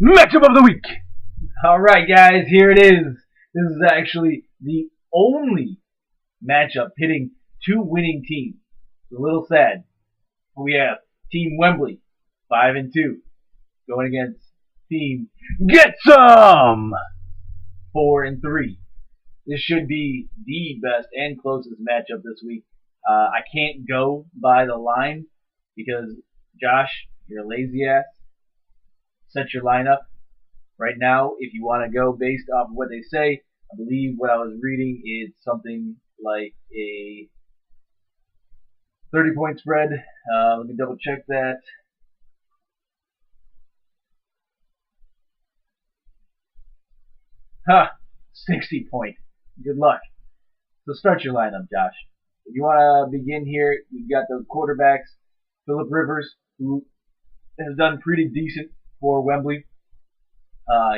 Matchup of the week. Alright, guys, here it is. This is actually the only matchup pitting two winning teams. It's a little sad. We have Team Wembley, 5-2, going against Team Get Some! 4-3. This should be the best and closest matchup this week. I can't go by the line because, Josh, you're a lazy ass. Set your lineup. Right now, if you want to go based off of what they say, I believe what I was reading is something like a 30-point spread. Let me double check that. Ha! 60 point. Good luck. So start your lineup, Josh. If you want to begin here, we've got the quarterbacks. Philip Rivers, who has done pretty decent for Wembley.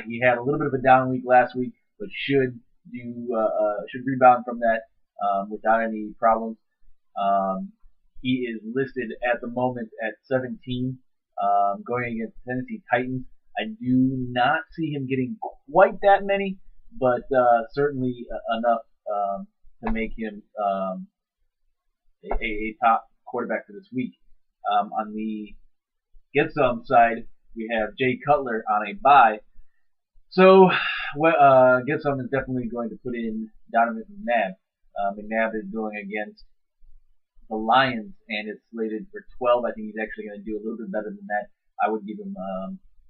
He had a little bit of a down week last week, but should rebound from that without any problems. He is listed at the moment at 17, going against Tennessee Titans. I do not see him getting quite that many, but certainly enough to make him a top quarterback for this week. On the Get Some side, we have Jay Cutler on a bye. So, Get Some is definitely going to put in Donovan McNabb. McNabb is going against the Lions and is slated for 12. I think he's actually going to do a little bit better than that. I would give him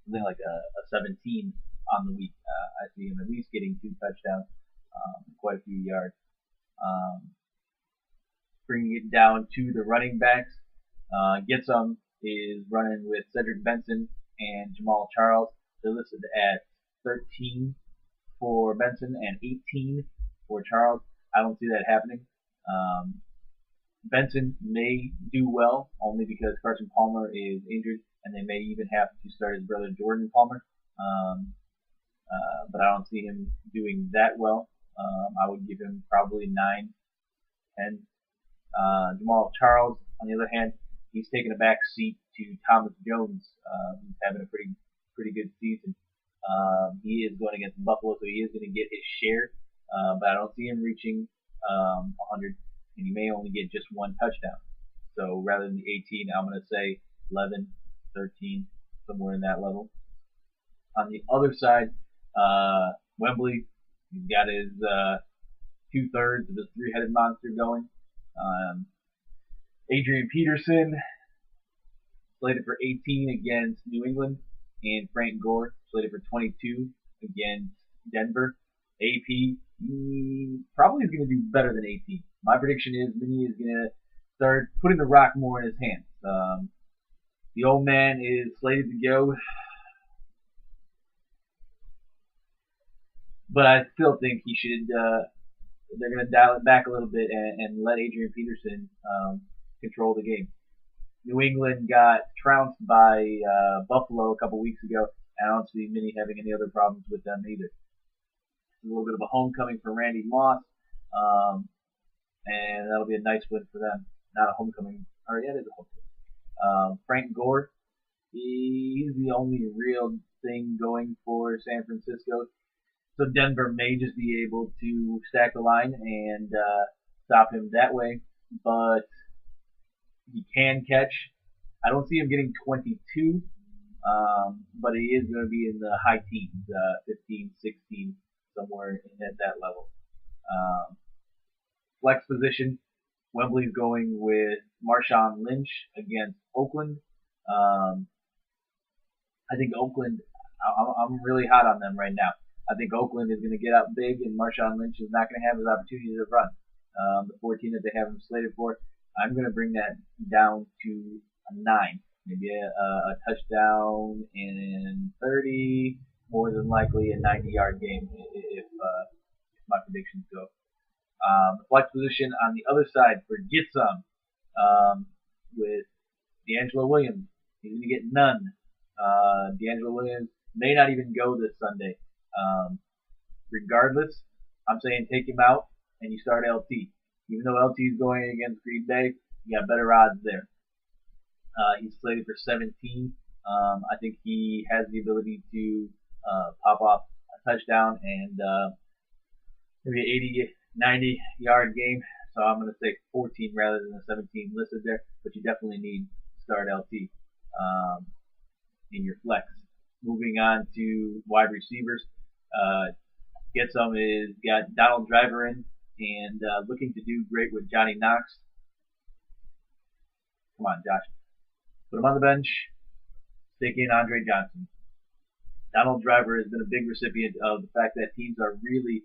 something like a 17 on the week. I see him at least getting 2 touchdowns, quite a few yards. Bringing it down to the running backs, Get Some is running with Cedric Benson and Jamal Charles. They're listed at 13 for Benson and 18 for Charles. I don't see that happening. Benson may do well only because Carson Palmer is injured, and they may even have to start his brother Jordan Palmer. But I don't see him doing that well. I would give him probably 9, 10. Jamal Charles, on the other hand, he's taken a back seat to Thomas Jones, who's having a pretty good season. He is going against Buffalo, so he is going to get his share, but I don't see him reaching 100, and he may only get just 1 touchdown. So rather than the 18, I'm going to say 11, 13, somewhere in that level. On the other side, Wembley, he's got his 2/3 of his 3-headed monster going. Adrian Peterson, slated for 18 against New England, and Frank Gore, slated for 22 against Denver. AP probably is going to do better than 18. My prediction is Minnie is going to start putting the rock more in his hands. The old man is slated to go, but I still think he should. They're going to dial it back a little bit and let Adrian Peterson control the game. New England got trounced by Buffalo a couple weeks ago, and I don't see Minnie having any other problems with them either. It's a little bit of a homecoming for Randy Moss, and that'll be a nice win for them. Not a homecoming, or yeah, it is a homecoming. Frank Gore, he's the only real thing going for San Francisco. So Denver may just be able to stack the line and stop him that way, but he can catch. I don't see him getting 22, but he is going to be in the high teens, 15, 16, somewhere at that level. Flex position, Wembley's going with Marshawn Lynch against Oakland. I think Oakland, I'm really hot on them right now. I think Oakland is going to get up big, and Marshawn Lynch is not going to have his opportunity to run. The 14 that they have him slated for, I'm going to bring that down to a 9. Maybe a touchdown in 30, more than likely a 90-yard game if my predictions go. The flex position on the other side for Get Some with D'Angelo Williams. He's going to get none. D'Angelo Williams may not even go this Sunday. Regardless, I'm saying take him out and you start LT. Even though LT is going against Green Bay, you got better odds there. He's slated for 17 I think he has the ability to pop off a touchdown and maybe an 80, 90 yard game. So I'm going to say 14 rather than the 17 listed there. But you definitely need start LT in your flex. Moving on to wide receivers. Get some is got Donald Driver in and looking to do great with Johnny Knox. Come on, Josh. Put him on the bench. Stick in Andre Johnson. Donald Driver has been a big recipient of the fact that teams are really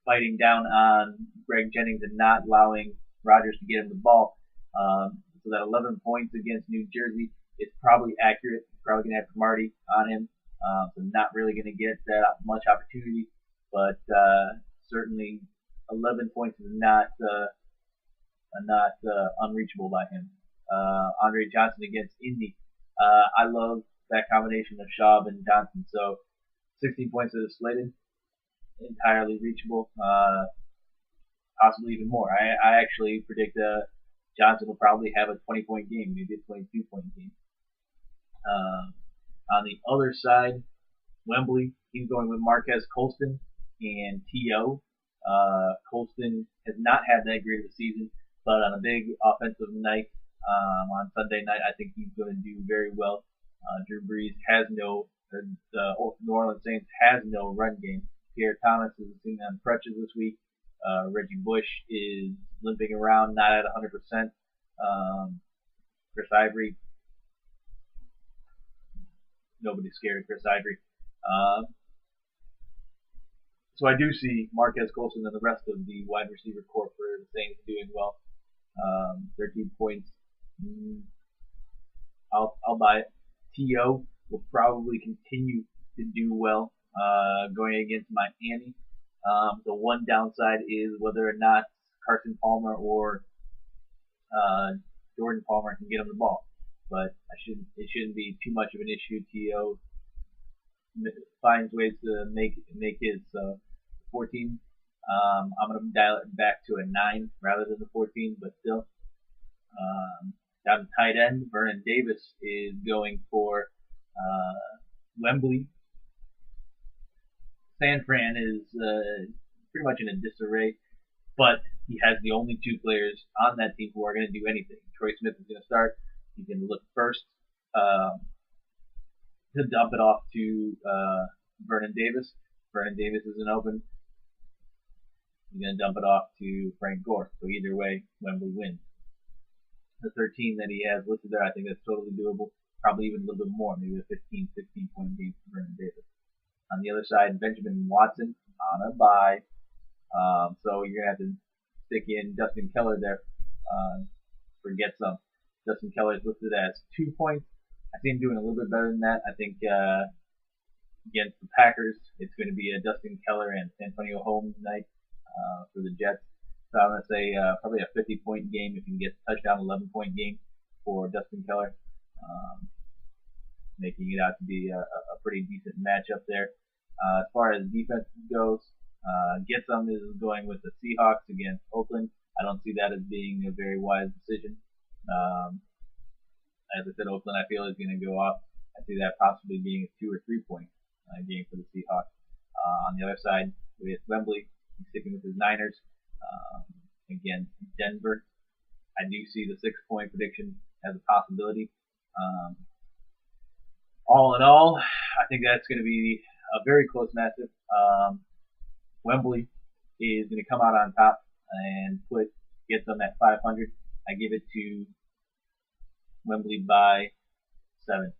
fighting down on Greg Jennings and not allowing Rodgers to get him the ball. So that 11 points against New Jersey is probably accurate. Probably going to have Marty on him. So not really going to get that much opportunity. But certainly 11 points is not unreachable by him. Andre Johnson against Indy. I love that combination of Schaub and Johnson. So 16 points that is slated, entirely reachable, possibly even more. I actually predict Johnson will probably have a 20-point game, maybe a 22-point game. On the other side, Wembley, he's going with Marquez Colston and T.O. Colston has not had that great of a season, but on a big offensive night on Sunday night, I think he's going to do very well. Drew Brees has no, the New Orleans Saints has no run game. Pierre Thomas is seen on crutches this week. Reggie Bush is limping around, not at 100%. Chris Ivory, nobody's scared of Chris Ivory. So I do see Marquez Colston and the rest of the wide receiver corps for the Saints doing well. 13 points. I'll buy it. T.O. will probably continue to do well going against Miami. The one downside is whether or not Carson Palmer or Jordan Palmer can get him the ball. But it shouldn't be too much of an issue. T.O. finds ways to make his 14. I'm going to dial it back to a 9 rather than the 14, but still. Down to tight end, Vernon Davis is going for Wembley. San Fran is pretty much in a disarray, but he has the only two players on that team who are going to do anything. Troy Smith is going to start. He's going to look first to dump it off to Vernon Davis. Vernon Davis isn't open. He's going to dump it off to Frank Gore. So either way, Wembley wins. The 13 that he has listed there, I think that's totally doable. Probably even a little bit more, maybe a 15, 16-point game for Vernon Davis. On the other side, Benjamin Watson on a bye. So you're going to have to stick in Dustin Keller there for get some. Dustin Keller is listed as 2 points. I see him doing a little bit better than that. I think against the Packers, it's going to be a Dustin Keller and Antonio Holmes night for the Jets. So I'm going to say probably a 50-point game if you can get a touchdown, 11-point game for Dustin Keller, making it out to be a pretty decent matchup there. As far as defense goes, Getsum is going with the Seahawks against Oakland. I don't see that as being a very wise decision. As I said, Oakland I feel is going to go off. I see that possibly being a 2 or 3 point game for the Seahawks. On the other side, with Wembley, he's sticking with his Niners against Denver. I do see the 6-point prediction as a possibility. All in all, I think that's going to be a very close matchup. Wembley is going to come out on top and get them at 500. I give it to Wembley by 7.